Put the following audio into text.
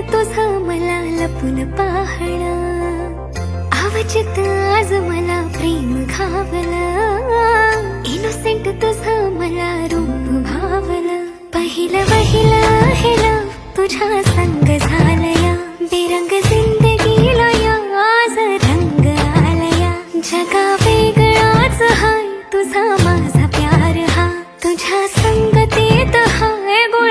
तुझं मला लपून पाहणं, अवचित आज मला प्रेम घावलं, इनोसेंट तुझं मला रूप भावलं. पहिलं वहिलं हेलं तुझ्या संग झालया, बेरंग जिंदगीला या आज रंग आलया. जगा वेगळाच हाय तुझा माझा प्यार हा, तुझ्या संगतीत हाय गुण